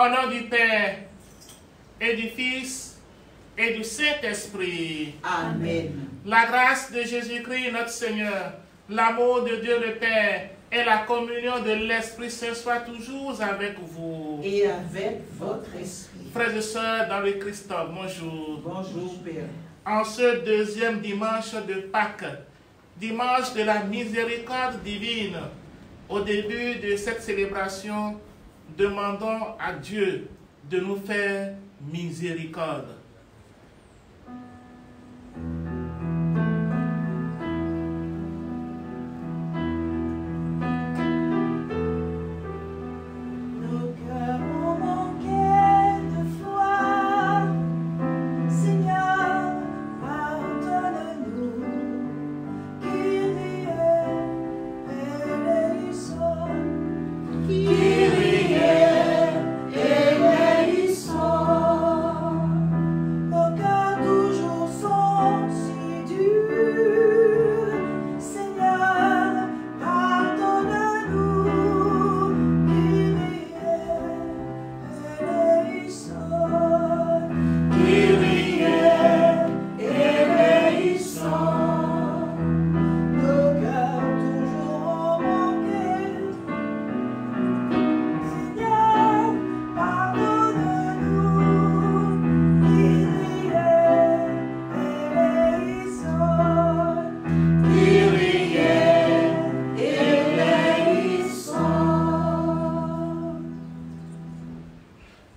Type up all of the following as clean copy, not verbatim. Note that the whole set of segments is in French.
Au nom du Père, et du Fils, et du Saint-Esprit. Amen. La grâce de Jésus-Christ, notre Seigneur, l'amour de Dieu le Père, et la communion de l'Esprit Saint soit toujours avec vous. Et avec votre esprit. Frères et sœurs dans le Christ, bonjour. Bonjour, Père. En ce deuxième dimanche de Pâques, dimanche de la miséricorde divine, au début de cette célébration, demandons à Dieu de nous faire miséricorde.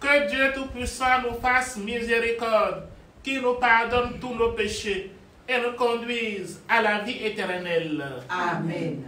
Que Dieu Tout-Puissant nous fasse miséricorde, qui nous pardonne tous nos péchés et nous conduise à la vie éternelle. Amen.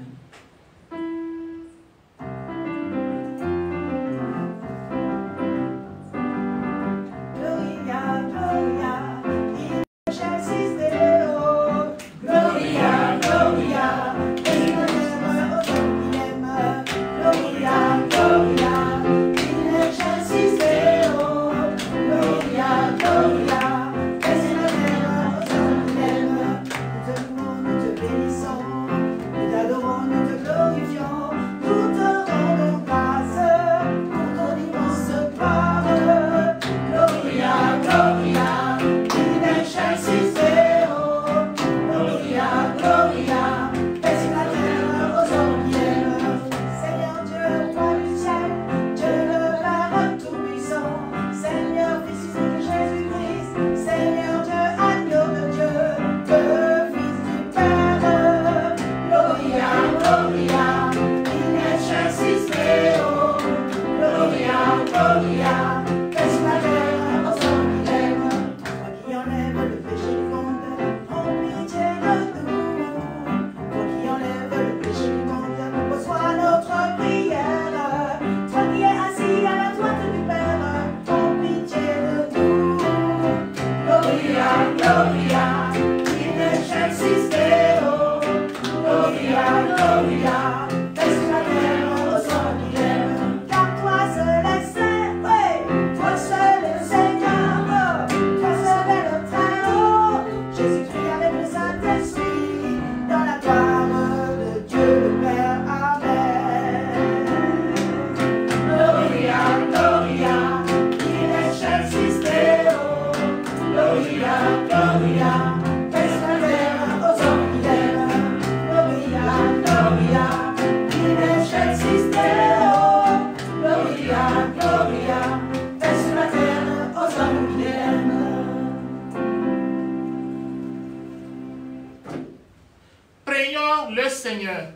Prions le Seigneur.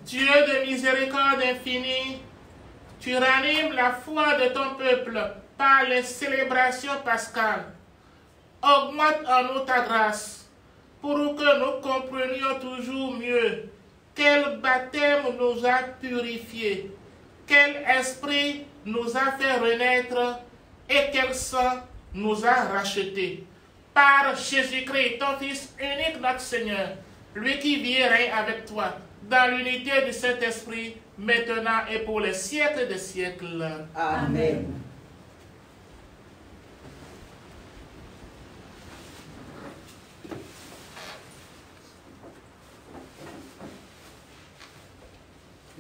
Dieu de miséricorde infinie, tu ranimes la foi de ton peuple par les célébrations pascales. Augmente en nous ta grâce pour que nous comprenions toujours mieux quel baptême nous a purifiés, quel esprit nous a fait renaître et quel sang nous a rachetés. Par Jésus-Christ, ton Fils unique, notre Seigneur, lui qui vit et règne avec toi, dans l'unité du Saint-Esprit, maintenant et pour les siècles des siècles. Amen.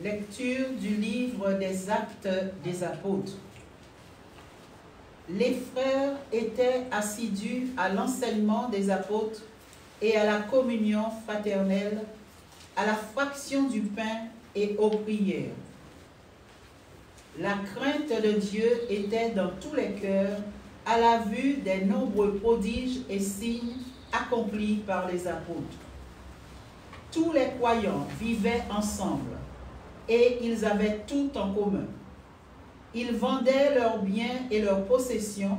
Lecture du livre des Actes des Apôtres. Les frères étaient assidus à l'enseignement des apôtres et à la communion fraternelle, à la fraction du pain et aux prières. La crainte de Dieu était dans tous les cœurs à la vue des nombreux prodiges et signes accomplis par les apôtres. Tous les croyants vivaient ensemble et ils avaient tout en commun. Ils vendaient leurs biens et leurs possessions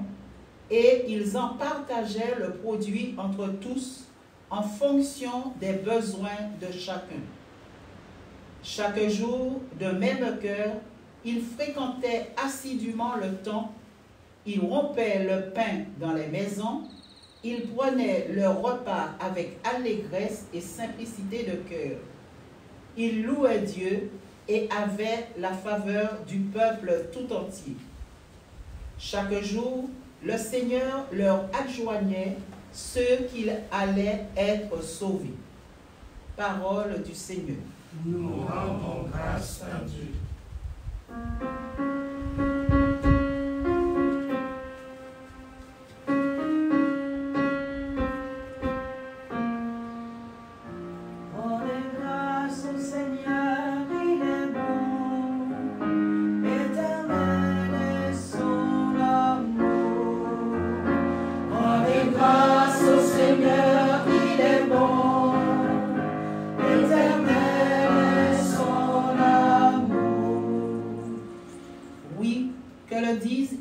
et ils en partageaient le produit entre tous en fonction des besoins de chacun. Chaque jour, de même cœur, ils fréquentaient assidûment le temple, ils rompaient le pain dans les maisons, ils prenaient leur repas avec allégresse et simplicité de cœur. Ils louaient Dieu et avaient la faveur du peuple tout entier. Chaque jour, le Seigneur leur adjoignait ceux qui allaient être sauvés. Parole du Seigneur. Nous rendons grâce à Dieu.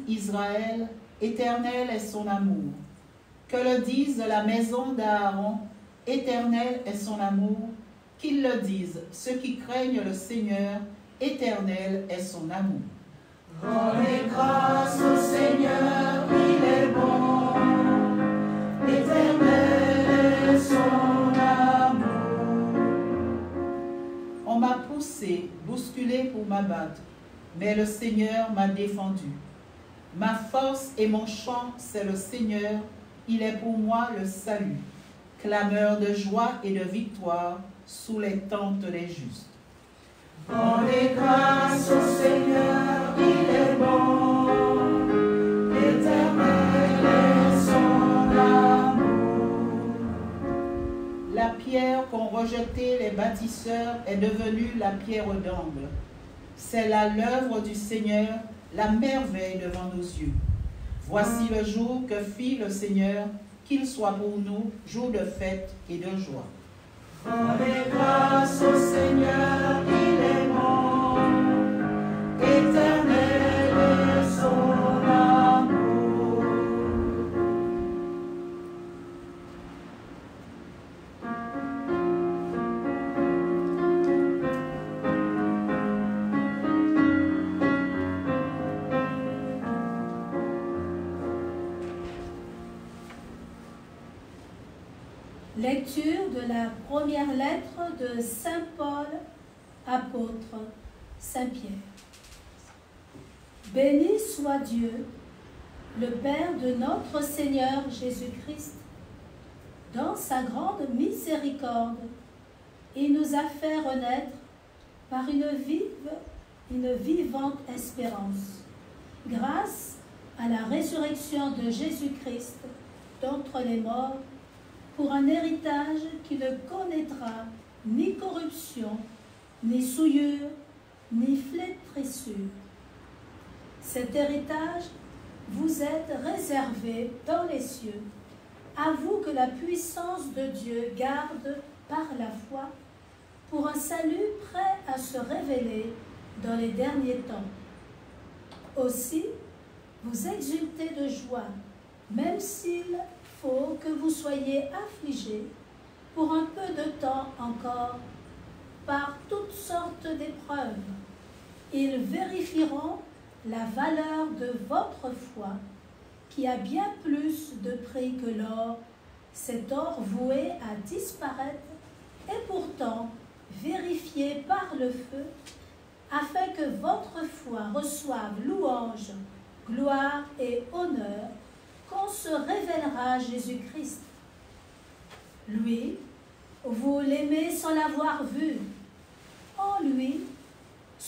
Israël, éternel est son amour. Que le dise la maison d'Aaron, éternel est son amour. Qu'ils le disent ceux qui craignent le Seigneur, éternel est son amour. Rendez grâce au Seigneur, il est bon. Éternel est son amour. On m'a poussé, bousculé pour m'abattre, mais le Seigneur m'a défendu. Ma force et mon chant, c'est le Seigneur, il est pour moi le salut. Clameur de joie et de victoire sous les tentes des justes. Rendez grâce au Seigneur, il est bon. Éternel est son amour. La pierre qu'ont rejetée les bâtisseurs est devenue la pierre d'angle. C'est là l'œuvre du Seigneur, la merveille devant nos yeux. Voici le jour que fit le Seigneur, qu'il soit pour nous jour de fête et de joie. Rendez grâce au Seigneur, il est bon. Éternel est son amour. Lecture de la première lettre de Saint Paul, apôtre, Saint Pierre. Béni soit Dieu, le Père de notre Seigneur Jésus-Christ. Dans sa grande miséricorde, il nous a fait renaître par une vivante espérance, grâce à la résurrection de Jésus-Christ d'entre les morts, pour un héritage qui ne connaîtra ni corruption, ni souillure, ni flétrissure. Cet héritage vous est réservé dans les cieux, à vous que la puissance de Dieu garde par la foi, pour un salut prêt à se révéler dans les derniers temps. Aussi, vous exultez de joie, même s'il faut que vous soyez affligés pour un peu de temps encore par toutes sortes d'épreuves. Ils vérifieront la valeur de votre foi, qui a bien plus de prix que l'or, cet or voué à disparaître, et pourtant vérifié par le feu, afin que votre foi reçoive louange, gloire et honneur, quand se révélera Jésus-Christ. Lui, vous l'aimez sans l'avoir vu. En lui,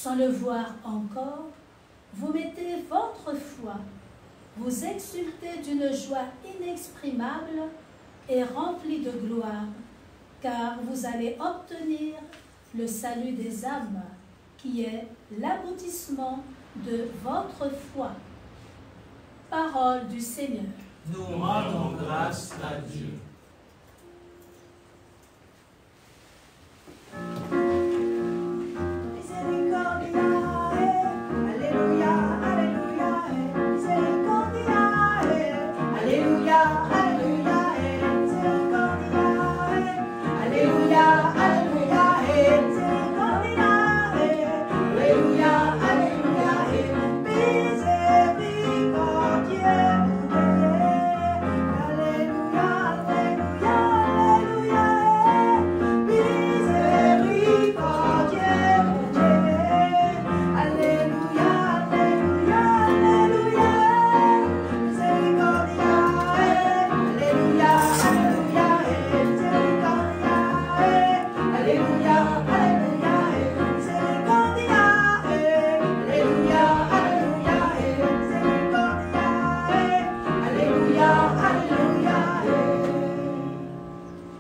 sans le voir encore, vous mettez votre foi, vous exultez d'une joie inexprimable et remplie de gloire, car vous allez obtenir le salut des âmes, qui est l'aboutissement de votre foi. Parole du Seigneur. Nous rendons grâce à Dieu.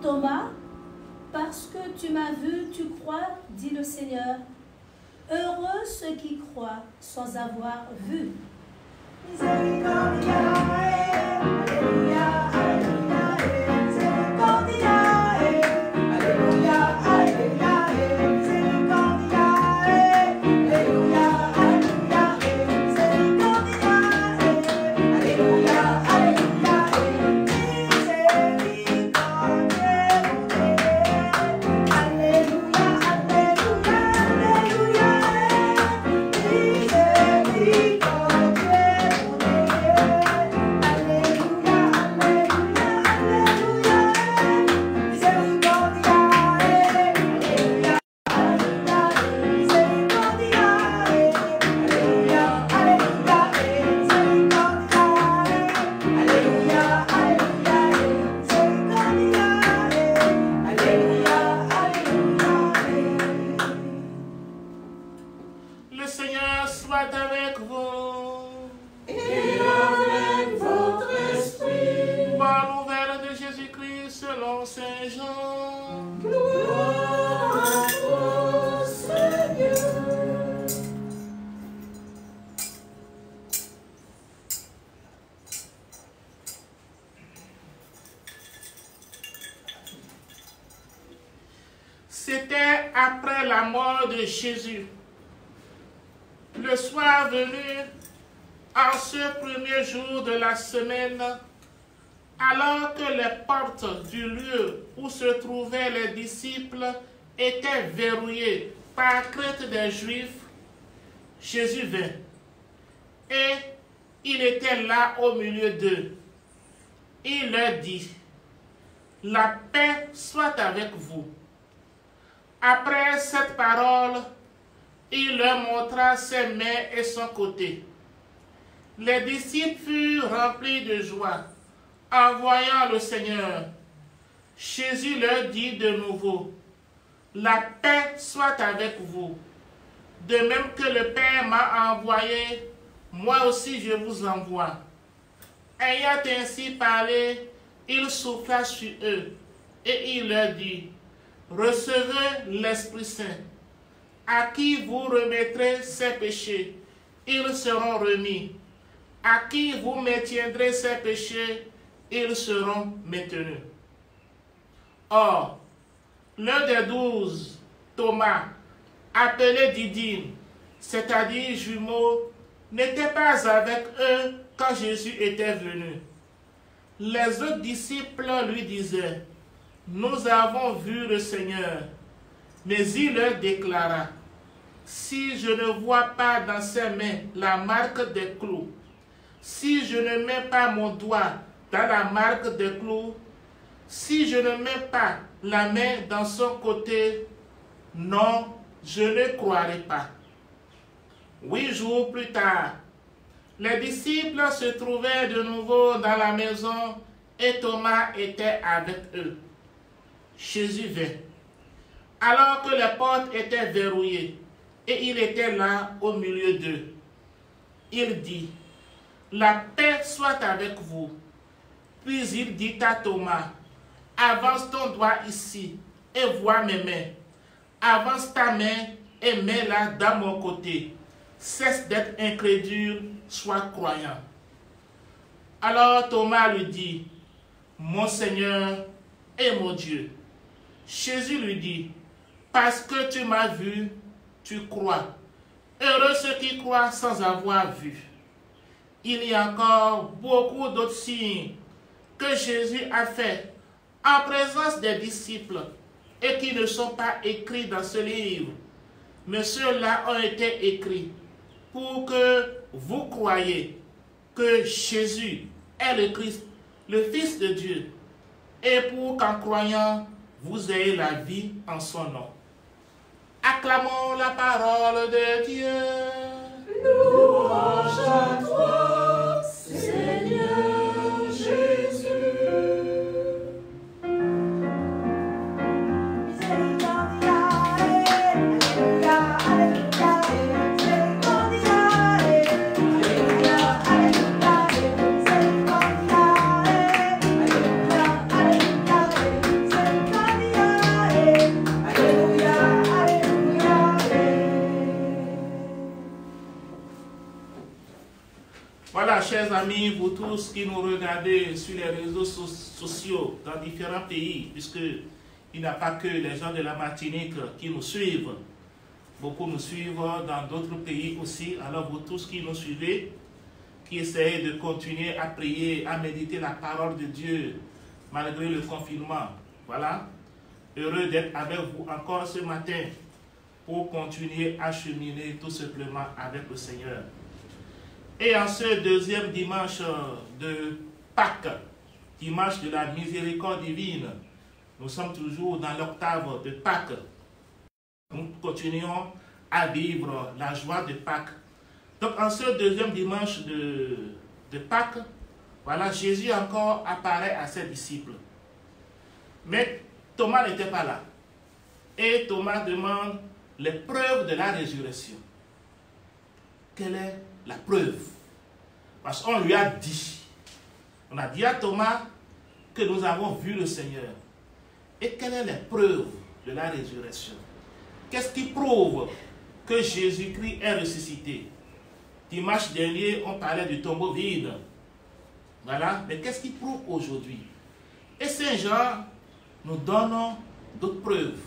Thomas, parce que tu m'as vu, tu crois, dit le Seigneur. Heureux ceux qui croient sans avoir vu. Le Seigneur soit avec vous. Et avec votre esprit. Bonne nouvelle de Jésus-Christ selon Saint Jean. Gloire à toi, Seigneur. C'était après la mort de Jésus. Le soir venu, en ce premier jour de la semaine, alors que les portes du lieu où se trouvaient les disciples étaient verrouillées par crainte des Juifs, Jésus vint. Et il était là au milieu d'eux. Il leur dit, « La paix soit avec vous. » Après cette parole, il leur montra ses mains et son côté. Les disciples furent remplis de joie en voyant le Seigneur. Jésus leur dit de nouveau, « La paix soit avec vous. De même que le Père m'a envoyé, moi aussi je vous envoie. » Ayant ainsi parlé, il souffla sur eux et il leur dit, « Recevez l'Esprit Saint. À qui vous remettrez ses péchés, ils seront remis. À qui vous maintiendrez ses péchés, ils seront maintenus. » Or, l'un des 12, Thomas, appelé Didyme, c'est-à-dire jumeau, n'était pas avec eux quand Jésus était venu. Les autres disciples lui disaient, « Nous avons vu le Seigneur. » Mais il leur déclara, « Si je ne vois pas dans ses mains la marque des clous, si je ne mets pas mon doigt dans la marque des clous, si je ne mets pas la main dans son côté, non, je ne croirai pas. » 8 jours plus tard, les disciples se trouvaient de nouveau dans la maison et Thomas était avec eux. Jésus vint. Alors que les portes étaient verrouillées, et il était là au milieu d'eux. Il dit, « La paix soit avec vous. » Puis il dit à Thomas, « Avance ton doigt ici et vois mes mains. Avance ta main et mets-la dans mon côté. Cesse d'être incrédule, sois croyant. » Alors Thomas lui dit, « Mon Seigneur et mon Dieu. » Jésus lui dit, « Parce que tu m'as vu, tu crois. Heureux ceux qui croient sans avoir vu. » Il y a encore beaucoup d'autres signes que Jésus a fait en présence des disciples et qui ne sont pas écrits dans ce livre. Mais ceux-là ont été écrits pour que vous croyiez que Jésus est le Christ, le Fils de Dieu, et pour qu'en croyant, vous ayez la vie en son nom. Acclamons la parole de Dieu. Louange à toi, Seigneur Jésus. Voilà, chers amis, vous tous qui nous regardez sur les réseaux sociaux dans différents pays, puisque il n'y a pas que les gens de la Martinique qui nous suivent. Beaucoup nous suivent dans d'autres pays aussi. Alors vous tous qui nous suivez, qui essayez de continuer à prier, à méditer la parole de Dieu, malgré le confinement. Voilà, heureux d'être avec vous encore ce matin pour continuer à cheminer tout simplement avec le Seigneur. Et en ce deuxième dimanche de Pâques, dimanche de la miséricorde divine, nous sommes toujours dans l'octave de Pâques. Nous continuons à vivre la joie de Pâques. Donc en ce deuxième dimanche de Pâques, voilà, Jésus encore apparaît à ses disciples. Mais Thomas n'était pas là. Et Thomas demande les preuves de la résurrection. Quelle est la preuve? Parce qu'on lui a dit, on a dit à Thomas que nous avons vu le Seigneur. Et quelle est la preuve de la résurrection? Qu'est-ce qui prouve que Jésus-Christ est ressuscité? Dimanche dernier, on parlait du tombeau vide. Voilà, mais qu'est-ce qui prouve aujourd'hui? Et Saint Jean nous donne d'autres preuves,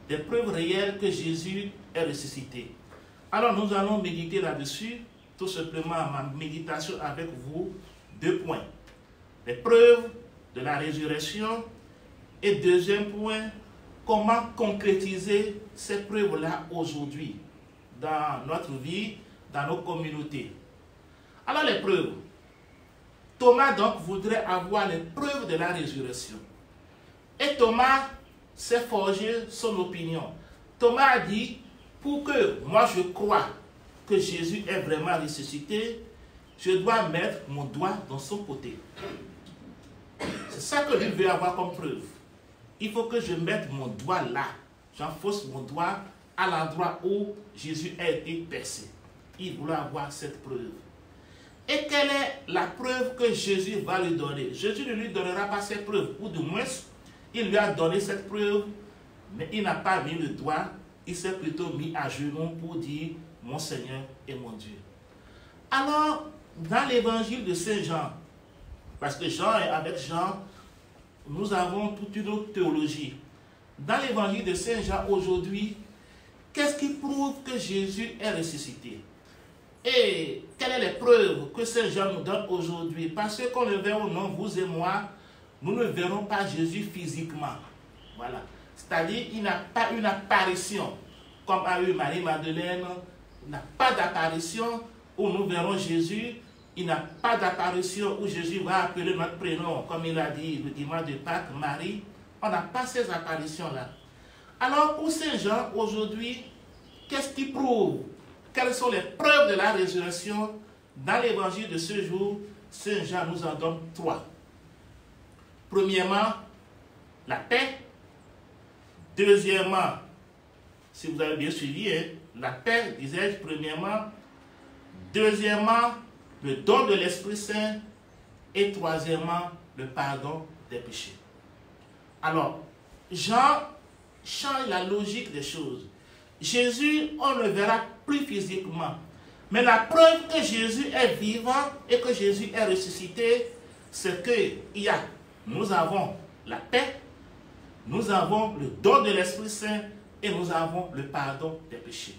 des preuves réelles que Jésus est ressuscité. Alors nous allons méditer là-dessus, tout simplement ma méditation avec vous, 2 points. Les preuves de la résurrection et deuxième point, comment concrétiser ces preuves-là aujourd'hui dans notre vie, dans nos communautés. Alors les preuves. Thomas donc voudrait avoir les preuves de la résurrection. Et Thomas s'est forgé son opinion. Thomas a dit, pour que moi je croie que Jésus est vraiment ressuscité, je dois mettre mon doigt dans son côté. C'est ça que lui veut avoir comme preuve. Il faut que je mette mon doigt là. J'enfonce mon doigt à l'endroit où Jésus a été percé. Il voulait avoir cette preuve. Et quelle est la preuve que Jésus va lui donner? Jésus ne lui donnera pas cette preuve, ou du moins, il lui a donné cette preuve, mais il n'a pas mis le doigt, il s'est plutôt mis à genoux pour dire « Mon Seigneur et mon Dieu ». Alors, dans l'évangile de Saint Jean, parce que Jean est avec Jean, nous avons toute une autre théologie. Dans l'évangile de Saint Jean aujourd'hui, qu'est-ce qui prouve que Jésus est ressuscité? Et quelles sont les preuves que Saint Jean nous donne aujourd'hui? Parce que qu'on le verra ou non, vous et moi, nous ne verrons pas Jésus physiquement. Voilà. C'est-à-dire, il n'a pas une apparition, comme a eu Marie-Madeleine. Il n'a pas d'apparition où nous verrons Jésus. Il n'a pas d'apparition où Jésus va appeler notre prénom, comme il a dit le dimanche de Pâques, Marie. On n'a pas ces apparitions-là. Alors, pour Saint Jean, aujourd'hui, qu'est-ce qui prouve? Quelles sont les preuves de la résurrection? Dans l'évangile de ce jour, Saint Jean nous en donne 3. Premièrement, la paix. Deuxièmement, si vous avez bien suivi, hein, la paix, disais-je, premièrement. Deuxièmement, le don de l'Esprit Saint. Et troisièmement, le pardon des péchés. Alors, Jean change la logique des choses. Jésus, on ne le verra plus physiquement. Mais la preuve que Jésus est vivant et que Jésus est ressuscité, c'est que nous avons la paix, nous avons le don de l'Esprit Saint et nous avons le pardon des péchés.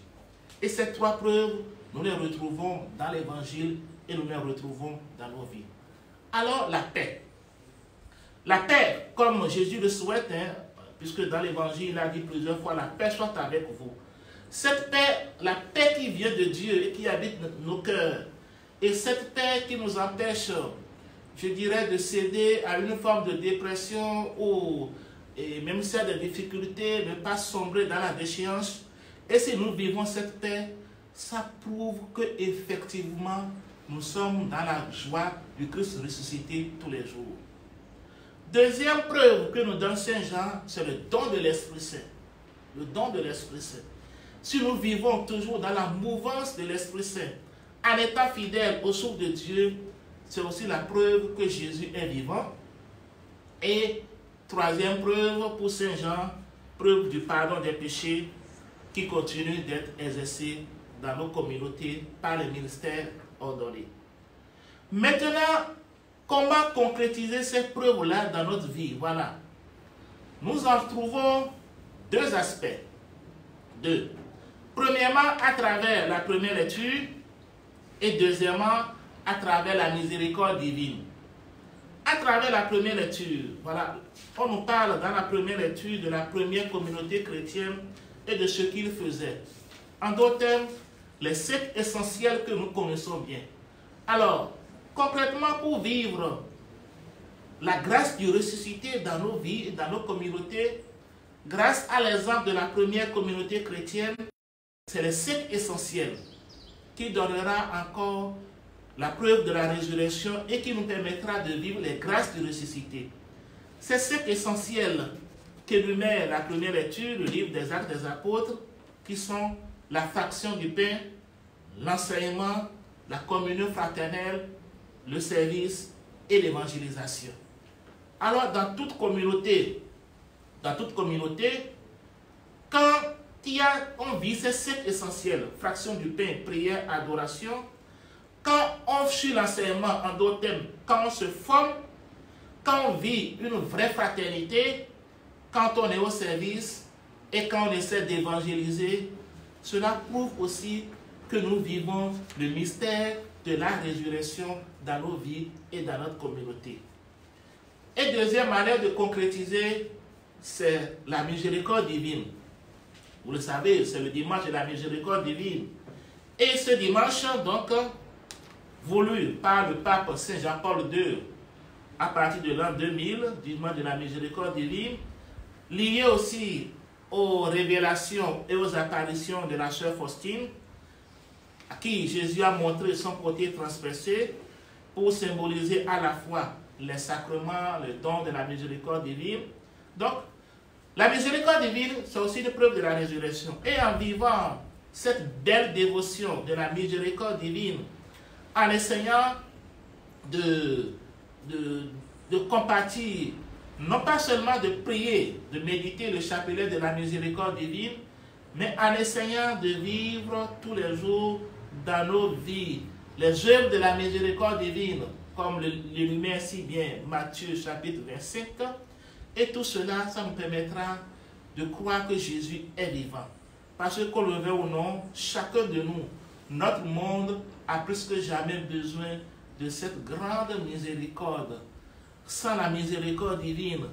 Et ces trois preuves, nous les retrouvons dans l'Évangile et nous les retrouvons dans nos vies. Alors, la paix. La paix, comme Jésus le souhaite, hein, puisque dans l'Évangile, il a dit plusieurs fois, la paix soit avec vous. Cette paix, la paix qui vient de Dieu et qui habite nos cœurs, et cette paix qui nous empêche, je dirais, de céder à une forme de dépression ou, et même si il y a des difficultés, ne pas sombrer dans la déchéance. Et si nous vivons cette paix, ça prouve qu'effectivement, nous sommes dans la joie du Christ ressuscité tous les jours. Deuxième preuve que nous donne Saint Jean, c'est le don de l'Esprit Saint. Le don de l'Esprit Saint. Si nous vivons toujours dans la mouvance de l'Esprit Saint, en étant fidèles au souffle de Dieu, c'est aussi la preuve que Jésus est vivant. Et troisième preuve pour Saint Jean, preuve du pardon des péchés qui continue d'être exercé dans nos communautés par les ministères ordonnés. Maintenant, comment concrétiser ces preuves-là dans notre vie? Voilà. Nous en trouvons deux aspects. Deux. Premièrement, à travers la première lecture, et deuxièmement, à travers la miséricorde divine. À travers la première lecture, voilà, on nous parle dans la première lecture de la première communauté chrétienne et de ce qu'ils faisaient. En d'autres termes, les 7 essentiels que nous connaissons bien. Alors, concrètement, pour vivre la grâce du ressuscité dans nos vies et dans nos communautés, grâce à l'exemple de la première communauté chrétienne, c'est les 7 essentiels qui donnera encore la preuve de la résurrection et qui nous permettra de vivre les grâces du ressuscité. C'est 7 essentiels qu'énumère la première lecture, le livre des Actes des Apôtres, qui sont la fraction du pain, l'enseignement, la communion fraternelle, le service et l'évangélisation. Alors, dans toute communauté, quand on vit ces 7 essentiels, fraction du pain, prière, adoration, quand on suit l'enseignement, en d'autres termes, quand on se forme, quand on vit une vraie fraternité, quand on est au service et quand on essaie d'évangéliser, cela prouve aussi que nous vivons le mystère de la résurrection dans nos vies et dans notre communauté. Et deuxième manière de concrétiser, c'est la miséricorde divine. Vous le savez, c'est le dimanche de la miséricorde divine. Et ce dimanche, donc, voulu par le pape Saint Jean-Paul II, à partir de l'an 2000, dimanche de la miséricorde divine, lié aussi aux révélations et aux apparitions de la sœur Faustine, à qui Jésus a montré son côté transpercé pour symboliser à la fois les sacrements, le don de la miséricorde divine. Donc, la miséricorde divine, c'est aussi une preuve de la résurrection. Et en vivant cette belle dévotion de la miséricorde divine, en essayant de compatir, non pas seulement de prier, de méditer le chapelet de la miséricorde divine, mais en essayant de vivre tous les jours dans nos vies les œuvres de la miséricorde divine, comme l'énumère si bien Matthieu chapitre 25, et tout cela, ça nous permettra de croire que Jésus est vivant. Parce que, qu'on le veuille ou non, chacun de nous, notre monde a plus que jamais besoin de cette grande miséricorde. Sans la miséricorde divine,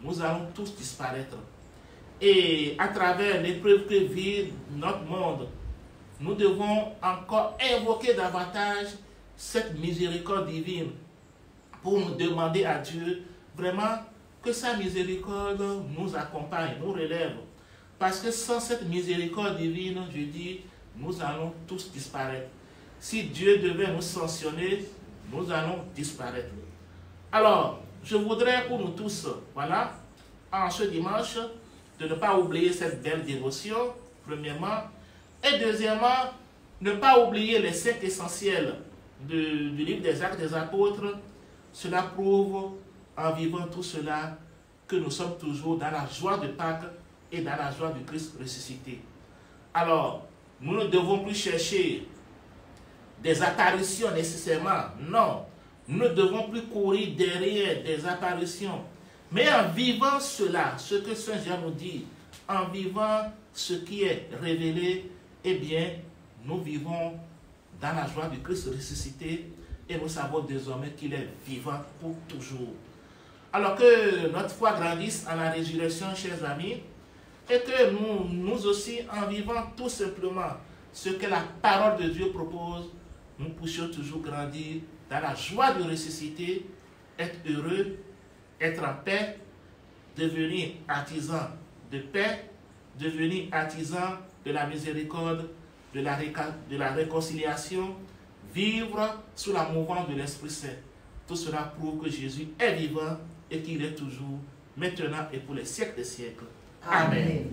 nous allons tous disparaître. Et à travers l'épreuve que vit notre monde, nous devons encore invoquer davantage cette miséricorde divine pour nous demander à Dieu vraiment que sa miséricorde nous accompagne, nous relève. Parce que sans cette miséricorde divine, je dis, nous allons tous disparaître. Si Dieu devait nous sanctionner, nous allons disparaître. Alors, je voudrais pour nous tous, voilà, en ce dimanche, de ne pas oublier cette belle dévotion premièrement. Et deuxièmement, ne pas oublier les 5 essentiels du livre des Actes des Apôtres. Cela prouve, en vivant tout cela, que nous sommes toujours dans la joie de Pâques et dans la joie du Christ ressuscité. Alors, nous ne devons plus chercher des apparitions nécessairement. Non, nous ne devons plus courir derrière des apparitions. Mais en vivant cela, ce que Saint Jean nous dit, en vivant ce qui est révélé, eh bien, nous vivons dans la joie du Christ ressuscité et nous savons désormais qu'il est vivant pour toujours. Alors que notre foi grandisse en la résurrection, chers amis, et que nous aussi, en vivant tout simplement ce que la parole de Dieu propose, nous puissions toujours grandir dans la joie de ressusciter, être heureux, être en paix, devenir artisan de paix, devenir artisan de la miséricorde, de la réconciliation, vivre sous la mouvance de l'Esprit Saint. Tout cela prouve que Jésus est vivant et qu'il est toujours, maintenant et pour les siècles des siècles. Amen.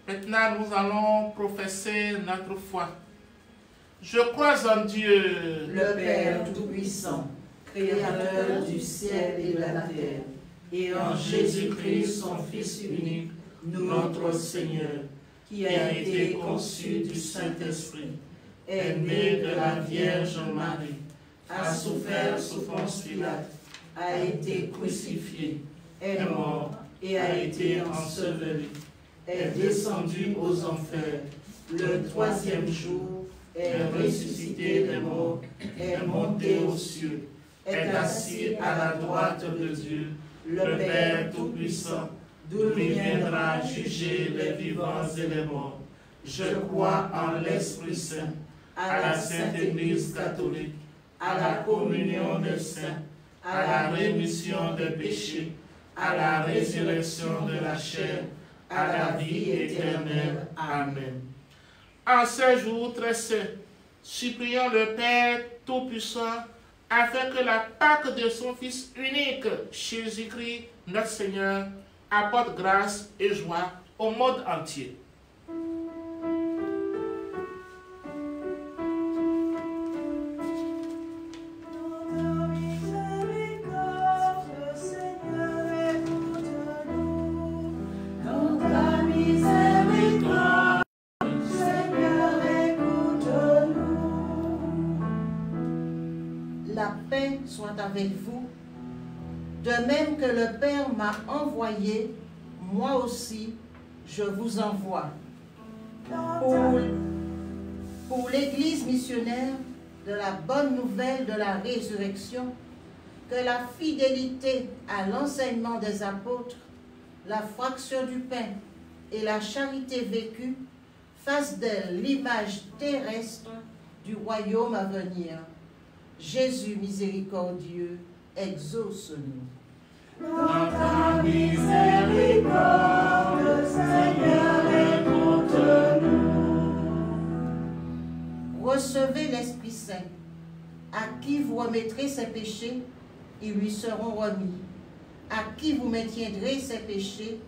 Maintenant, nous allons professer notre foi. Je crois en Dieu, le Père Tout-Puissant, Créateur du ciel et de la terre, et en Jésus-Christ, son Fils unique, notre Seigneur, qui a été conçu du Saint-Esprit, est né de la Vierge Marie, a souffert sous Ponce Pilate, a été crucifié, est mort et a été enseveli, est descendu aux enfers, le troisième jour, est ressuscité des morts, est monté aux cieux, est assis à la droite de Dieu, le Père Tout-Puissant, d'où il viendra juger les vivants et les morts. Je crois en l'Esprit Saint, à la Sainte Église catholique, à la communion des saints, à la rémission des péchés, à la résurrection de la chair, à la vie éternelle. Amen. en ce jour très saint, supplions le Père Tout-Puissant afin que la Pâque de son Fils unique, Jésus-Christ, notre Seigneur, apporte grâce et joie au monde entier. La paix soit avec vous. De même que le Père m'a envoyé, moi aussi, je vous envoie. Pour l'Église missionnaire de la bonne nouvelle de la résurrection, que la fidélité à l'enseignement des apôtres, la fraction du pain et la charité vécue fassent d'elle l'image terrestre du royaume à venir. Jésus miséricordieux, exauce-nous. Dans ta miséricorde, Seigneur, écoute-nous. Recevez l'Esprit Saint. À qui vous remettrez ses péchés, ils lui seront remis. À qui vous maintiendrez ses péchés,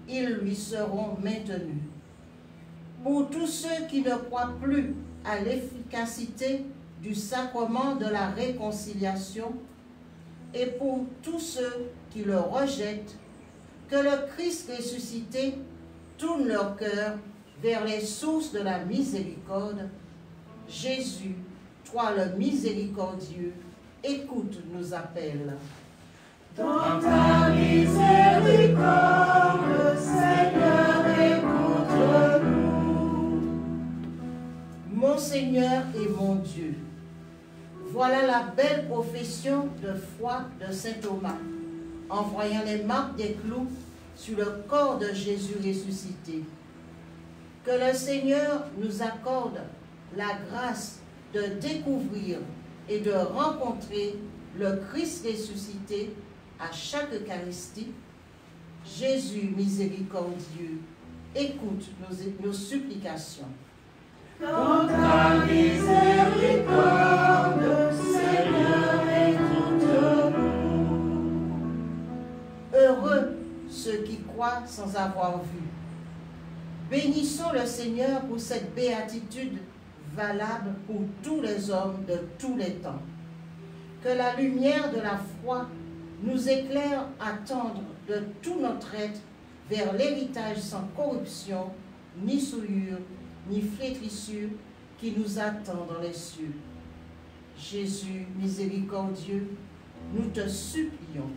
ils lui seront maintenus. Pour tous ceux qui ne croient plus à l'efficacité du sacrement de la réconciliation, et pour tous ceux qui le rejettent, que le Christ ressuscité tourne leur cœur vers les sources de la miséricorde. Jésus, toi le miséricordieux, écoute nos appels. Dans ta miséricorde, Seigneur, écoute-nous. Mon Seigneur et mon Dieu, voilà la belle profession de foi de saint Thomas, en voyant les marques des clous sur le corps de Jésus ressuscité. Que le Seigneur nous accorde la grâce de découvrir et de rencontrer le Christ ressuscité à chaque Eucharistie. Jésus miséricordieux, écoute nos supplications. Dans ta miséricorde, Seigneur, écoute-nous. Heureux ceux qui croient sans avoir vu. Bénissons le Seigneur pour cette béatitude valable pour tous les hommes de tous les temps. Que la lumière de la foi nous éclaire à tendre de tout notre être vers l'héritage sans corruption, ni souillure, ni flétrissure qui nous attend dans les cieux. Jésus miséricordieux, nous te supplions.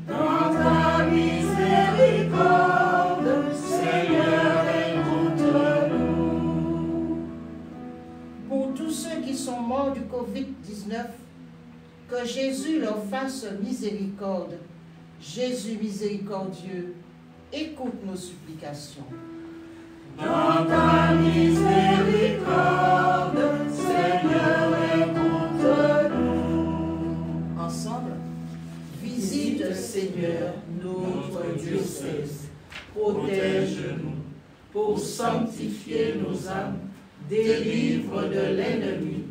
Dans ta miséricorde, Seigneur, écoute-nous. Pour tous ceux qui sont morts du Covid-19, que Jésus leur fasse miséricorde. Jésus miséricordieux, écoute nos supplications. Dans ta miséricorde, Seigneur, écoute-nous. Ensemble, visite, Seigneur, notre diocèse. Protège-nous pour sanctifier nos âmes, délivre de l'ennemi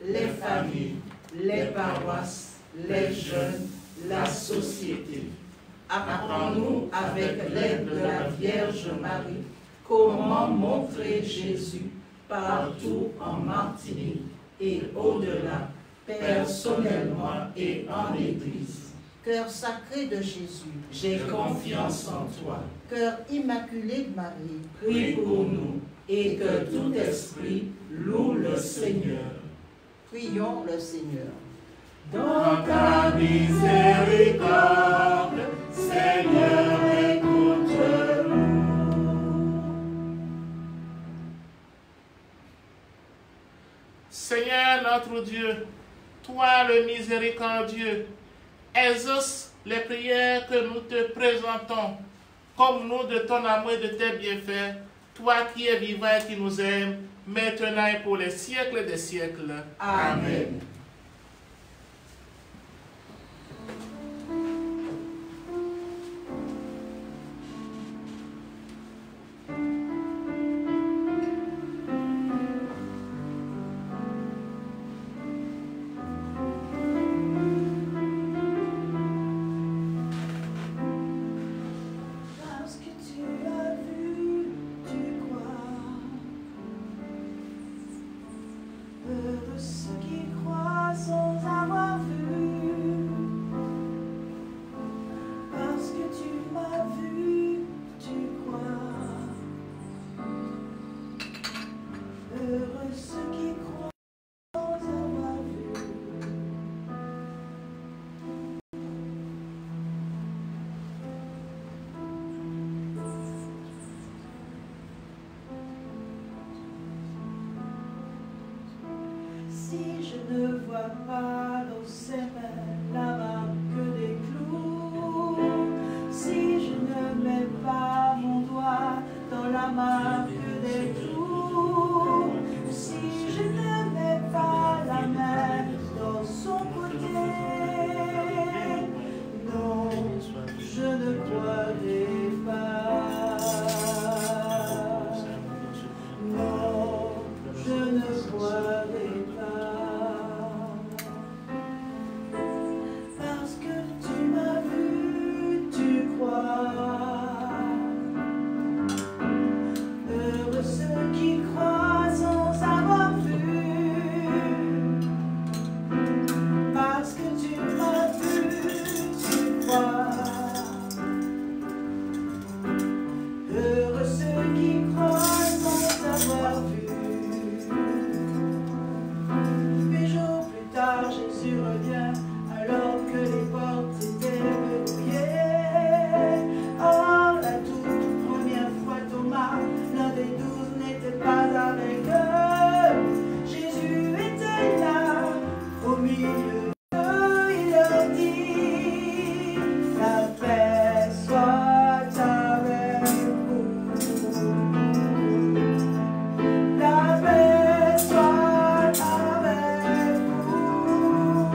les familles, les paroisses, les jeunes, la société. Apprends-nous avec l'aide de la Vierge Marie Comment montrer Jésus partout en Martinique et au-delà, personnellement et en Église. Cœur sacré de Jésus, J'ai confiance en toi. cœur immaculé de Marie, Prie pour nous et que tout esprit loue le Seigneur. prions le Seigneur. Dans ta miséricorde, Seigneur, écoute-nous. Seigneur notre Dieu, toi le miséricordieux, exauce les prières que nous te présentons, comme nous de ton amour et de tes bienfaits, toi qui es vivant et qui nous aimes, maintenant et pour les siècles des siècles. Amen. Parce que tu as vu, tu crois. Heureux ceux qui croient sans avoir vu. Parce que tu m'as vu, tu crois. Heureux ceux qui croient sans avoir vu. Si je ne vois pas au semelle la marque des clous, si je ne mets pas mon doigt dans la marque des clous, si je ne mets pas la main dans son côté, non, je ne croirai pas. Non, je ne croirai pas. Parce que tu m'as vu, tu crois. Heureux ceux qui croient sans avoir vu. Parce que tu m'as vu, tu crois. Heureux ceux qui croient sans avoir vu. Huit jours plus tard, Jésus revient, alors que les portes étaient verrouillées. Or, la toute première fois, Thomas, l'un des 12, n'était pas avec eux. Jésus était là, au milieu d'eux, il leur dit, la paix soit avec vous. La paix soit avec vous.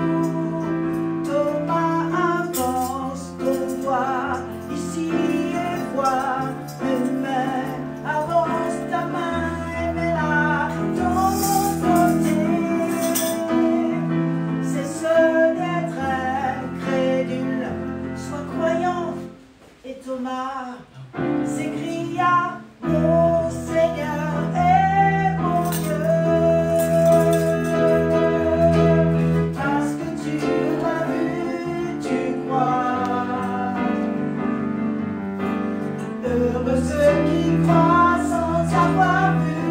Thomas, avance ton doigt ici et vois une main. Avance ta main et mets-la dans mon côté. Cesse d'être incrédule, sois croyant. Et Thomas s'écria, mon Seigneur et mon Dieu. Parce que tu m'as vu, tu crois. Heureux ceux qui croient sans avoir vu.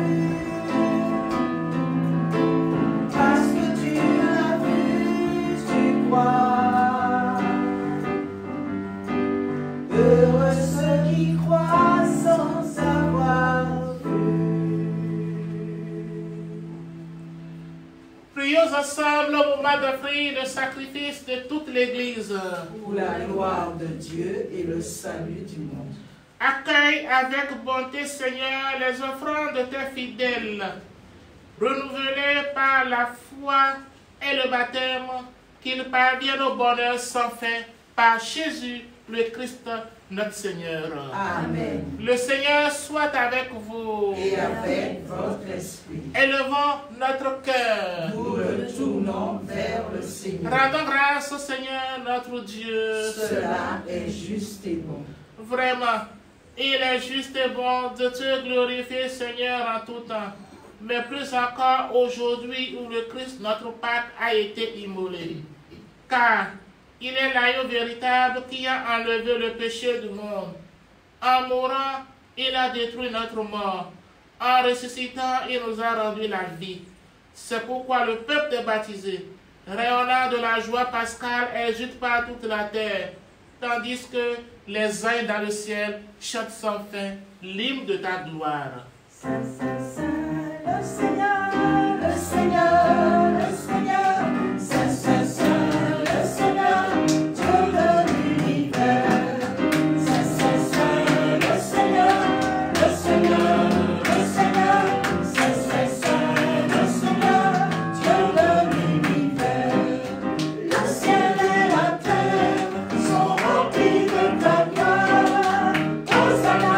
Parce que tu m'as vu, tu crois. Heureux ceux qui croient sans avoir vu. Prions ensemble au moment d'offrir le sacrifice de toute l'Église. Pour la gloire de Dieu et le salut du monde. Accueille avec bonté, Seigneur, les offrandes de tes fidèles, renouvelées par la foi et le baptême, qu'ils parviennent au bonheur sans fin par Jésus, le Christ, notre Seigneur. Amen. Le Seigneur soit avec vous. Et avec votre esprit. Élevons notre cœur. Nous le tournons vers le Seigneur. Rendons grâce au Seigneur, notre Dieu. Cela est juste et bon. Vraiment, Il est juste et bon de te glorifier, Seigneur, en tout temps, mais plus encore aujourd'hui où le Christ, notre Pâque, a été immolé. Car il est l'agneau véritable qui a enlevé le péché du monde. En mourant, il a détruit notre mort. En ressuscitant, il nous a rendu la vie. C'est pourquoi le peuple des baptisés, rayonnant de la joie pascale, agite par toute la terre, tandis que les anges dans le ciel chantent sans fin l'hymne de ta gloire. Saint, Saint, Saint, le Seigneur, le Seigneur, le Seigneur, Saint, Saint, Saint, le Seigneur, Dieu de l'univers. Saint, Saint, Saint, le Seigneur, le Seigneur, le Seigneur, Saint, Saint, Saint, le Seigneur, Dieu de l'univers. Le ciel et la terre sont remplis de ta gloire. Hosanna,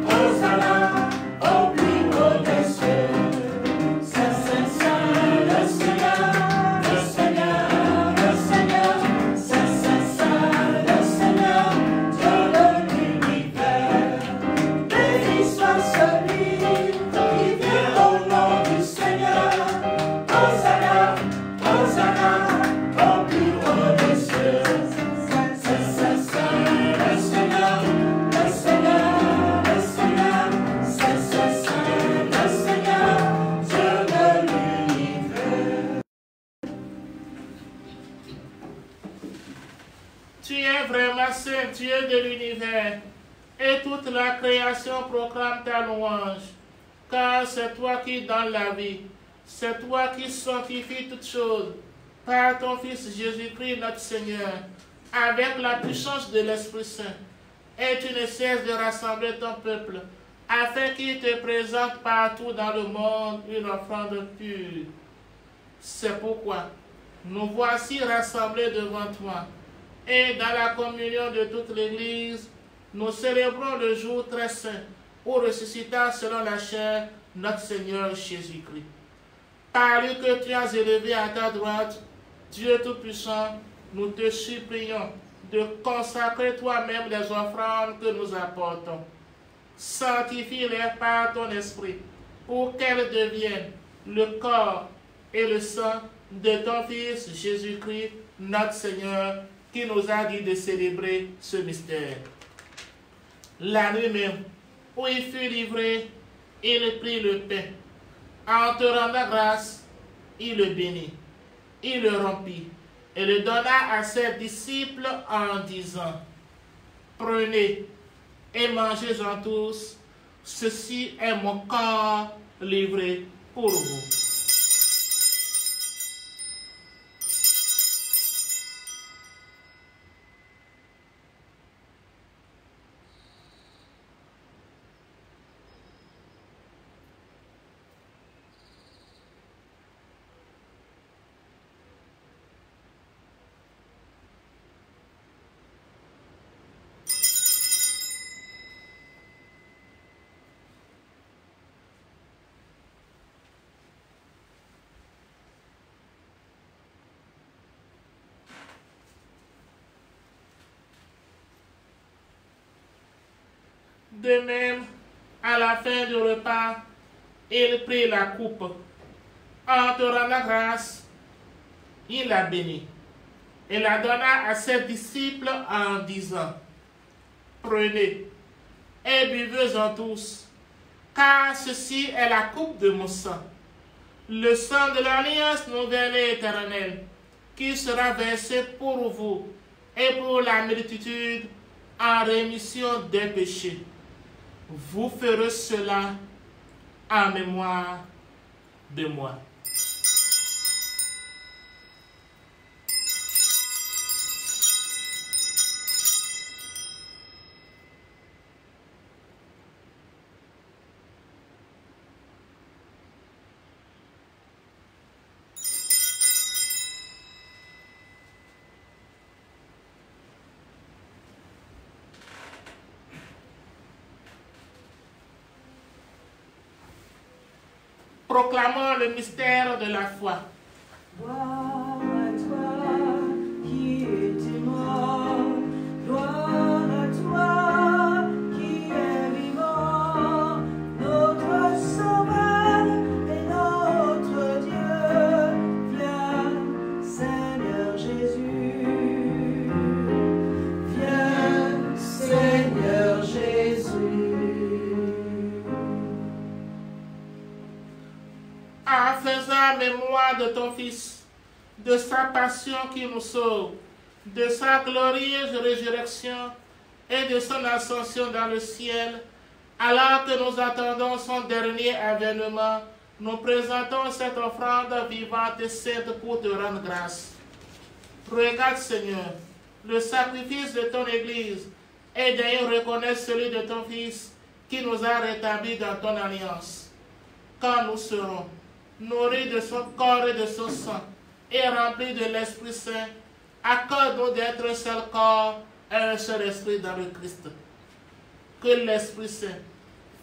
Hosanna, au plus haut des cieux. Saint, Saint, Saint, le Seigneur, le Seigneur, le Seigneur, Saint, Saint, Saint, le Seigneur, Dieu de l'univers. Béni soit celui qui vient au nom du Seigneur. Hosanna, Hosanna, au plus haut des cieux. Saint, Saint, Saint, Saint, le Seigneur, le Seigneur, le Seigneur, Saint, Saint, Saint, le Seigneur, Dieu de l'univers. Tu es vraiment saint, Dieu de l'univers, et toute la création proclame ta louange, car c'est toi qui donnes la vie, c'est toi qui sanctifies toutes choses, par ton Fils Jésus-Christ notre Seigneur, avec la puissance de l'Esprit Saint, et tu ne cesses de rassembler ton peuple, afin qu'il te présente partout dans le monde une offrande pure. C'est pourquoi nous voici rassemblés devant toi, et dans la communion de toute l'Église, nous célébrons le jour très saint où ressuscita selon la chair notre Seigneur Jésus-Christ. Par lui que tu as élevé à ta droite, Dieu Tout-Puissant, nous te supplions de consacrer toi-même les offrandes que nous apportons. Sanctifie-les par ton esprit, pour qu'elles deviennent le corps et le sang de ton Fils Jésus-Christ, notre Seigneur, qui nous a dit de célébrer ce mystère. La nuit même, où il fut livré, il prit le pain. En te rendant grâce, il le bénit. Il le rompit et le donna à ses disciples en disant: Prenez et mangez-en tous, ceci est mon corps livré pour vous. De même, à la fin du repas, il prit la coupe. En te rendant grâce, il la bénit et la donna à ses disciples en disant: Prenez et buvez-en tous, car ceci est la coupe de mon sang, le sang de l'alliance nouvelle et éternelle, qui sera versé pour vous et pour la multitude en rémission des péchés. Vous ferez cela en mémoire de moi. Proclamons le mystère de la foi. Gloire à toi qui étais mort, gloire à toi qui es croix de ton Fils, de sa passion qui nous sauve, de sa glorieuse résurrection et de son ascension dans le ciel, alors que nous attendons son dernier avènement, nous présentons cette offrande vivante et sainte pour te rendre grâce. Regarde, Seigneur, le sacrifice de ton Église et d'ailleurs reconnaître celui de ton Fils qui nous a rétablis dans ton alliance. Quand nous serons nourris de son corps et de son sang et remplis de l'Esprit Saint, accorde-nous d'être un seul corps et un seul esprit dans le Christ. Que l'Esprit Saint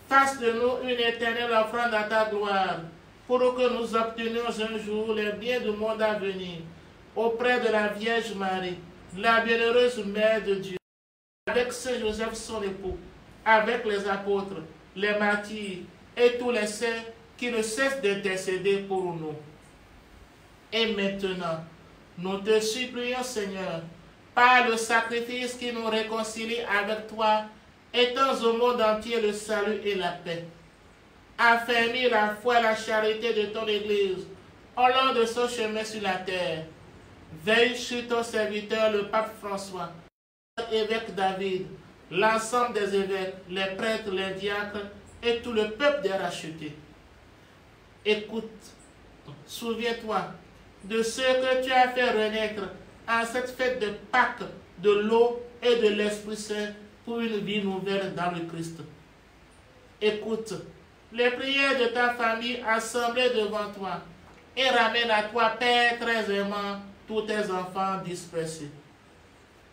fasse de nous une éternelle offrande à ta gloire, pour que nous obtenions un jour les biens du monde à venir, auprès de la Vierge Marie, la bienheureuse Mère de Dieu, avec Saint Joseph son époux, avec les apôtres, les martyrs et tous les saints qui ne cessent d'intercéder pour nous. Et maintenant, nous te supplions, Seigneur, par le sacrifice qui nous réconcilie avec toi, étends au monde entier le salut et la paix. Affermis la foi et la charité de ton Église au long de son chemin sur la terre. Veille sur ton serviteur, le pape François, l'évêque David, l'ensemble des évêques, les prêtres, les diacres et tout le peuple des rachetés. Écoute, souviens-toi de ce que tu as fait renaître en cette fête de Pâques, de l'eau et de l'Esprit Saint pour une vie nouvelle dans le Christ. Écoute les prières de ta famille assemblées devant toi et ramène à toi, Père très aimant, tous tes enfants dispersés.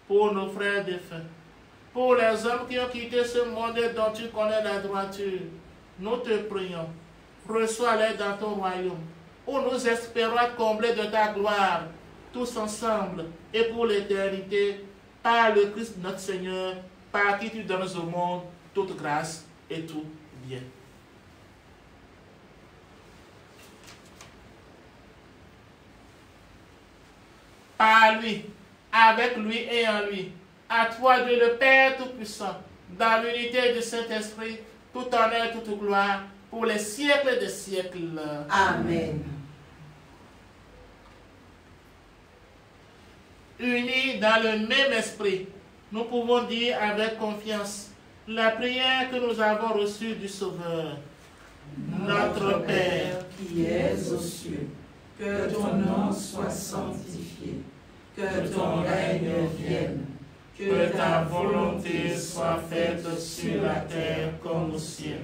Pour nos frères défunts, pour les hommes qui ont quitté ce monde dont tu connais la droiture, nous te prions, reçois-les dans ton royaume, où nous espérons être comblés de ta gloire, tous ensemble et pour l'éternité, par le Christ notre Seigneur, par qui tu donnes au monde toute grâce et tout bien. Par lui, avec lui et en lui, à toi Dieu le Père Tout-Puissant, dans l'unité du Saint-Esprit, tout honneur et toute gloire, pour les siècles des siècles. Amen. Unis dans le même esprit, nous pouvons dire avec confiance la prière que nous avons reçue du Sauveur. Notre Père, qui es aux cieux, que ton nom soit sanctifié, que ton règne vienne, que ta volonté soit faite sur la terre comme au ciel.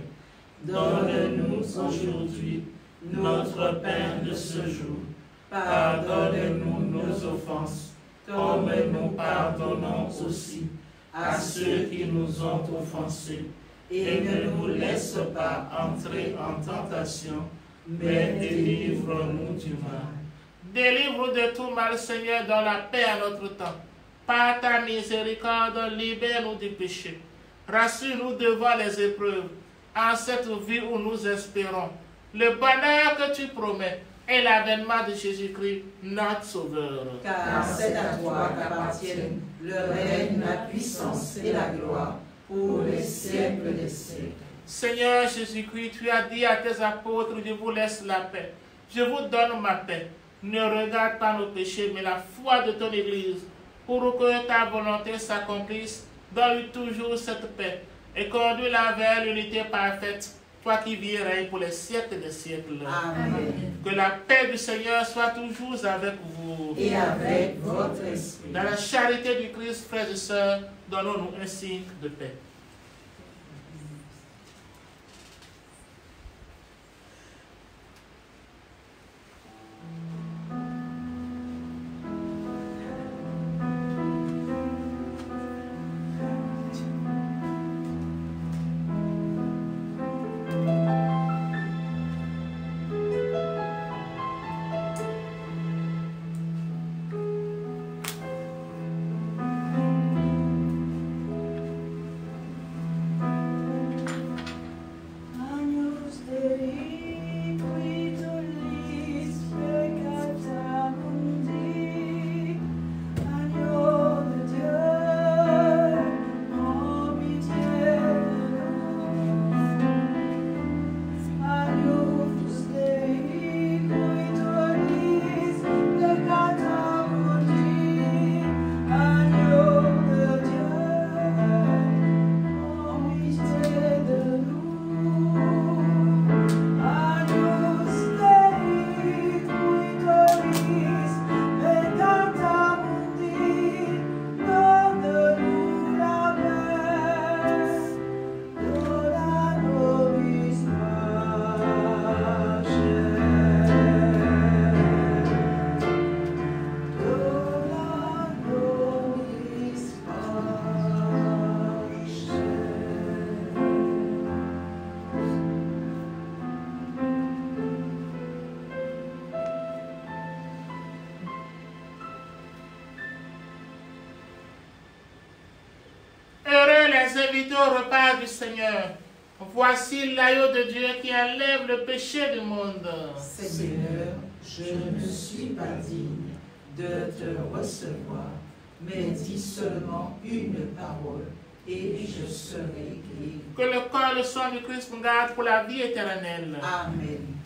Donne-nous aujourd'hui notre pain de ce jour. Pardonne-nous nos offenses, comme nous pardonnons aussi à ceux qui nous ont offensés. Et ne nous laisse pas entrer en tentation, mais délivre-nous du mal. Délivre de tout mal, Seigneur, dans la paix à notre temps. Par ta miséricorde, libère-nous du péché. Rassure-nous devant les épreuves, en cette vie où nous espérons le bonheur que tu promets et l'avènement de Jésus-Christ, notre Sauveur. Car c'est à toi qu'appartiennent le règne, la puissance et la gloire pour les siècles des siècles. Seigneur Jésus-Christ, tu as dit à tes apôtres, je vous laisse la paix. Je vous donne ma paix. Ne regarde pas nos péchés, mais la foi de ton Église, pour que ta volonté s'accomplisse. Donne-lui toujours cette paix et conduis-la vers l'unité parfaite, toi qui vis et règnes pour les siècles des siècles. Amen. Que la paix du Seigneur soit toujours avec vous. Et avec votre esprit. Dans la charité du Christ, frères et sœurs, donnons-nous un signe de paix. les invités au repas du Seigneur. Voici l'agneau de Dieu qui enlève le péché du monde. Seigneur, je ne suis pas digne de te recevoir, mais dis seulement une parole et je serai guéri. Que le corps et le sang du Christ nous gardent pour la vie éternelle. Amen.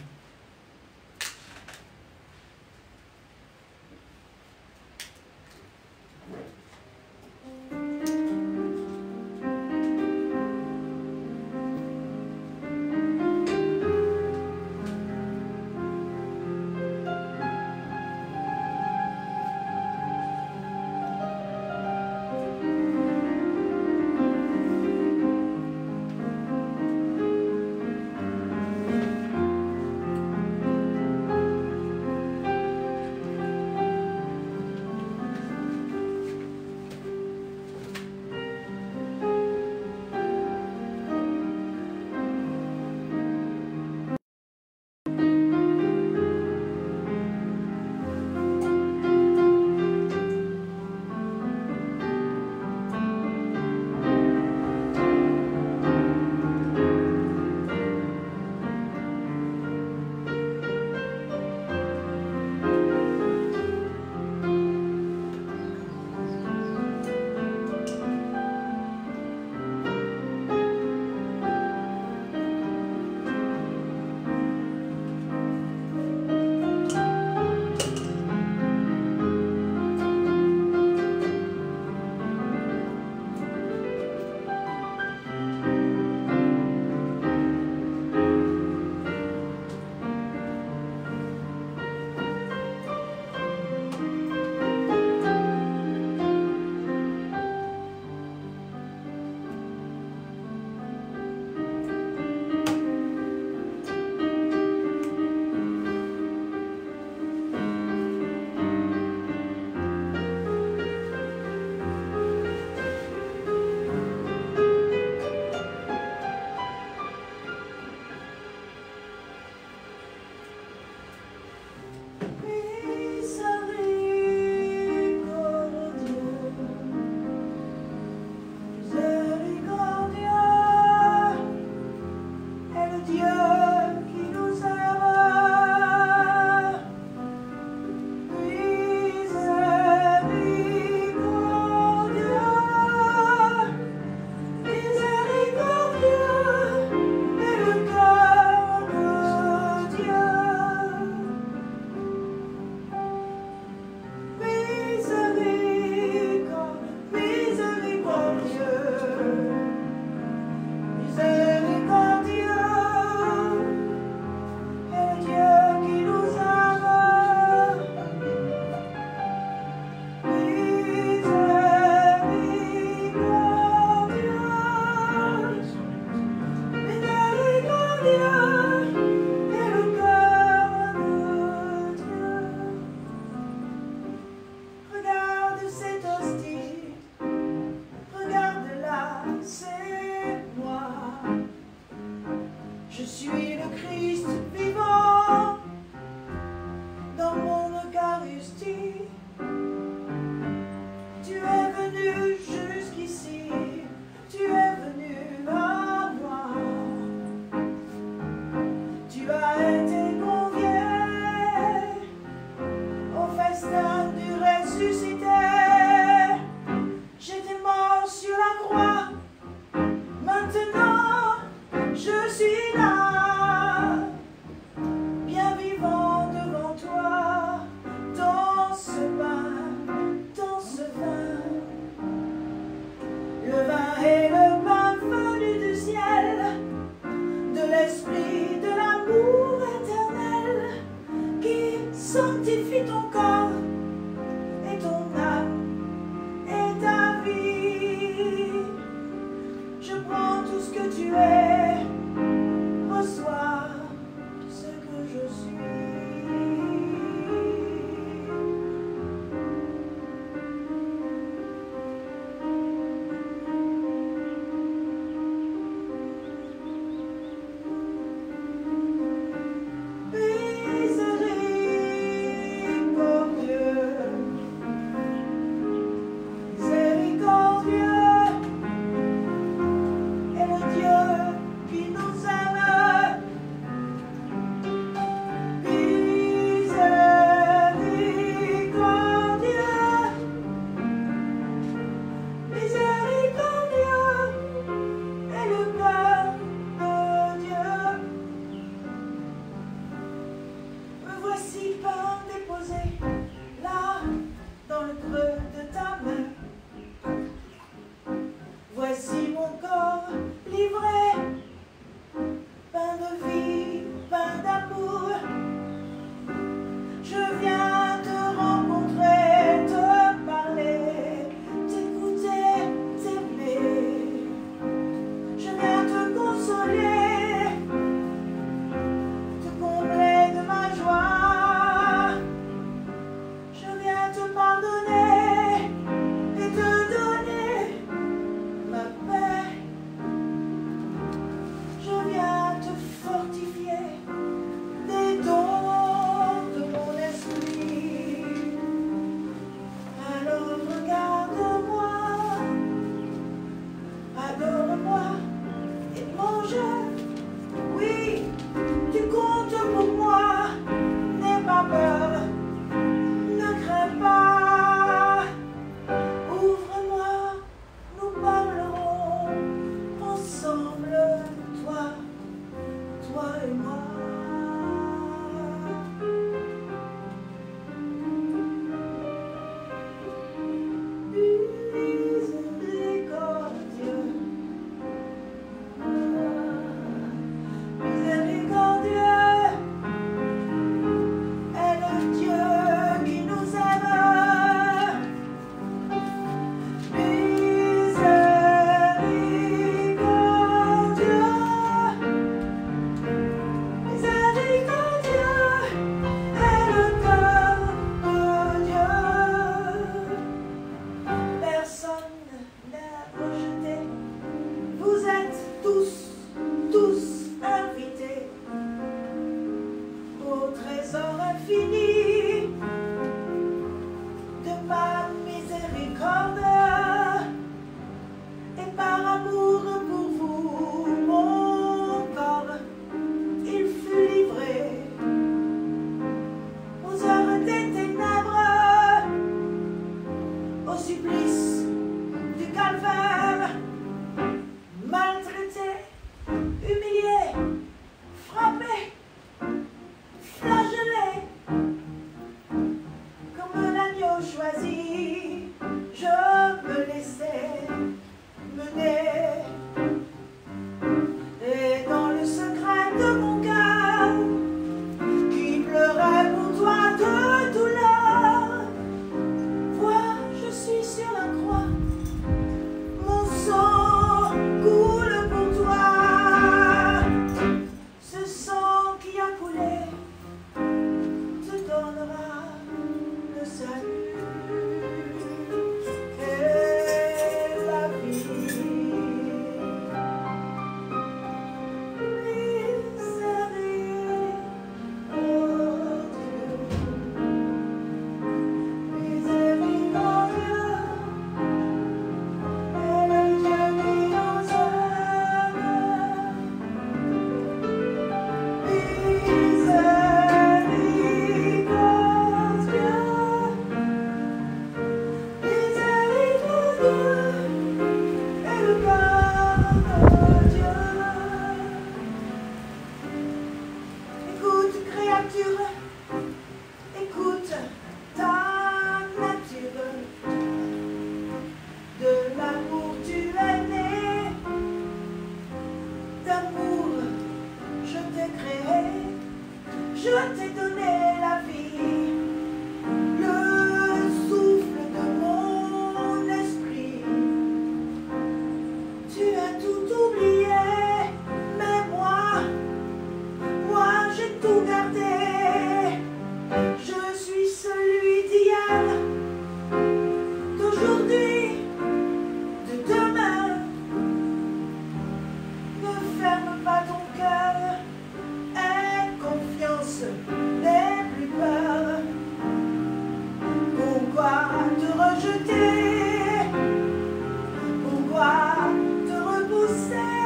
Par amour pour vous, mon corps, il fut livré aux heures des ténèbres, au supplice du calvaire, maltraité, humilié, frappé, flagellé, comme l'agneau choisi, je me laissais mener. Et dans le secret de mon cœur, qui pleurait pour toi de douleur, vois, je suis sur la croix, mon sang coule pour toi. Ce sang qui a coulé te donnera le salut et la vie. Écoute, créature, écoute ta nature. De l'amour tu es né, d'amour je t'ai créé, je t'ai donné la vie, le souffle de mon esprit. Tu as tout oublié, mais moi j'ai tout gardé. Je suis celui d'hier, d'aujourd'hui, de demain. Ne ferme pas ton cœur, aie confiance, n'aie plus peur. Pourquoi te rejeter? Pourquoi te repousser?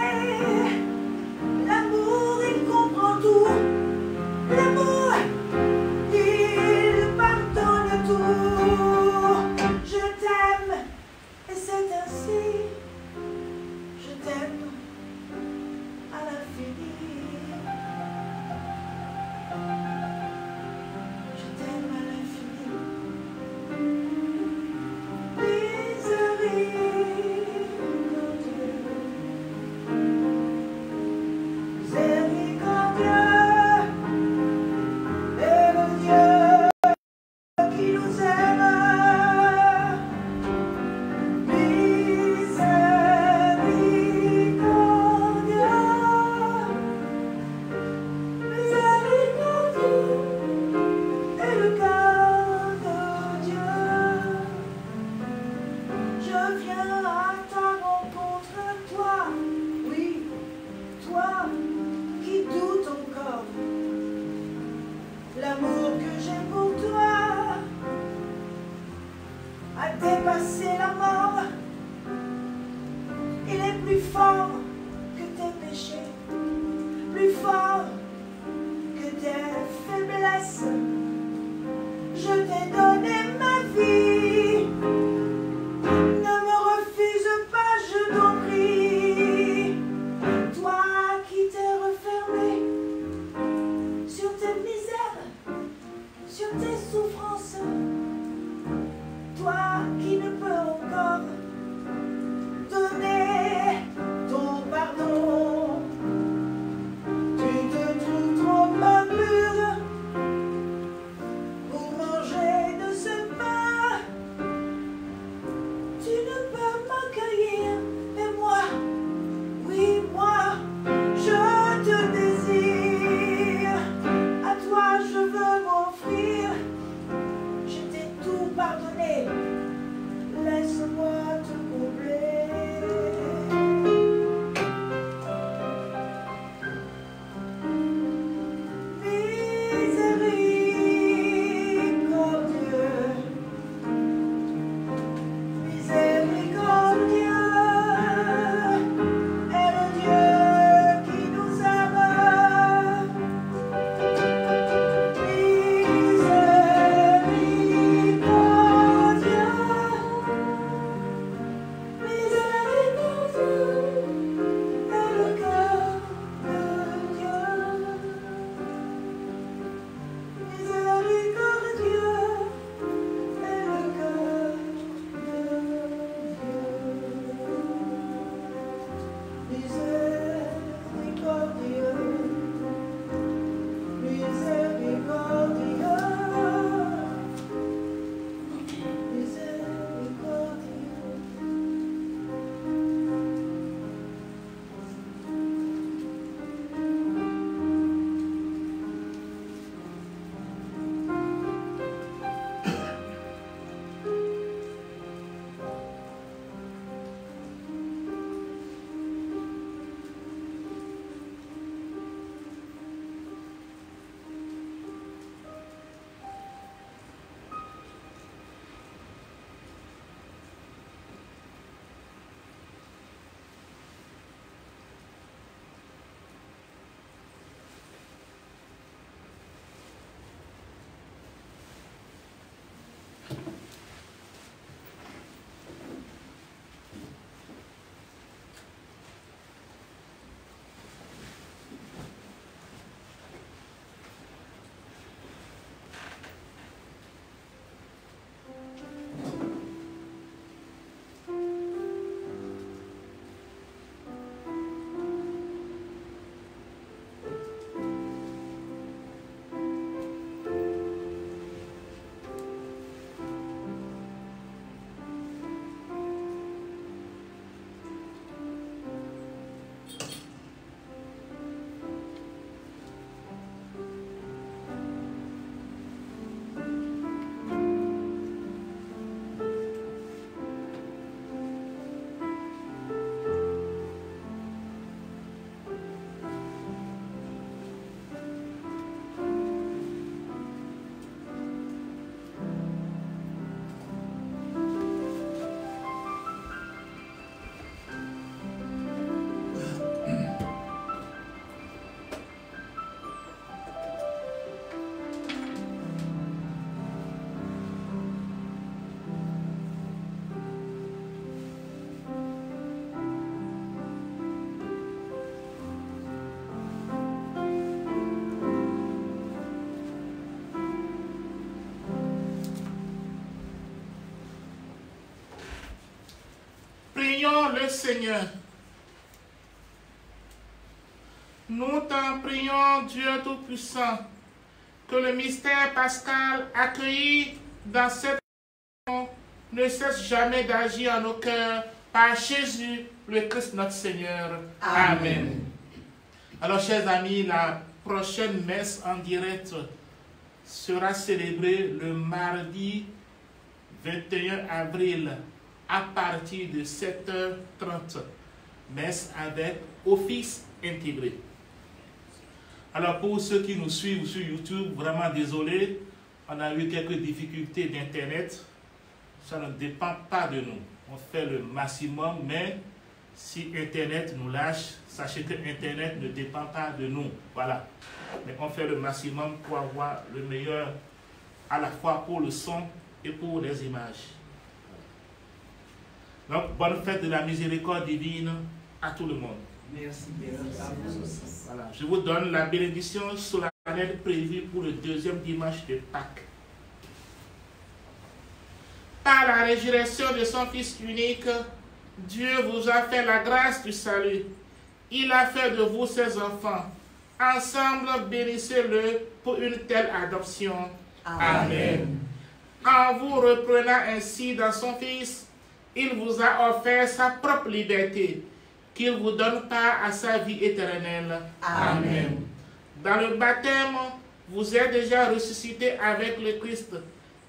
L'amour, il comprend tout. L'amour, il pardonne tout. Je t'aime, et c'est ainsi. Je t'aime à l'infini. Je t'aime à l'infini. Miséricordieux, est le Dieu qui nous aime. Miséricordieux, est le cœur de Dieu. Je viens à ta rencontre, toi, oui, toi qui doutes encore. L'amour que j'ai pour toi a dépassé la mort. Il est plus fort que tes péchés, plus fort que tes faiblesses. Je t'ai donné ma vie. Ne me refuse pas, je t'en prie. Toi qui t'es refermé sur tes misères, sur tes souffrances. Toi qui ne peux encore donner ton le Seigneur. Nous t'en prions, Dieu Tout-Puissant, que le mystère pascal accueilli dans cette réunion ne cesse jamais d'agir en nos cœurs par Jésus, le Christ notre Seigneur. Amen. Alors, chers amis, la prochaine messe en direct sera célébrée le mardi 21 avril à partir de 7h30. Messe avec office intégré. Alors, pour ceux qui nous suivent sur YouTube, vraiment désolé, on a eu quelques difficultés d'Internet. Ça ne dépend pas de nous. On fait le maximum, mais si Internet nous lâche, sachez que Internet ne dépend pas de nous. Voilà. Mais on fait le maximum pour avoir le meilleur à la fois pour le son et pour les images. Donc, bonne fête de la miséricorde divine à tout le monde. Merci, à vous aussi. Voilà. Je vous donne la bénédiction solennelle prévue pour le deuxième dimanche de Pâques. Par la résurrection de son Fils unique, Dieu vous a fait la grâce du salut. Il a fait de vous ses enfants. Ensemble, bénissez-le pour une telle adoption. Amen. En vous reprenant ainsi dans son Fils, il vous a offert sa propre liberté, qu'il vous donne part à sa vie éternelle. Amen. Dans le baptême, vous êtes déjà ressuscité avec le Christ.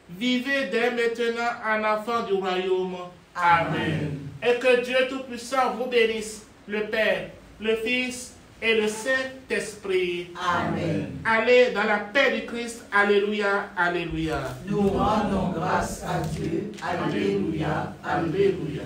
Vivez dès maintenant en enfant du royaume. Amen. Et que Dieu Tout-Puissant vous bénisse, le Père, le Fils et le Saint-Esprit. Amen. Allez dans la paix du Christ. Alléluia, alléluia. Nous rendons grâce à Dieu. Alléluia, alléluia.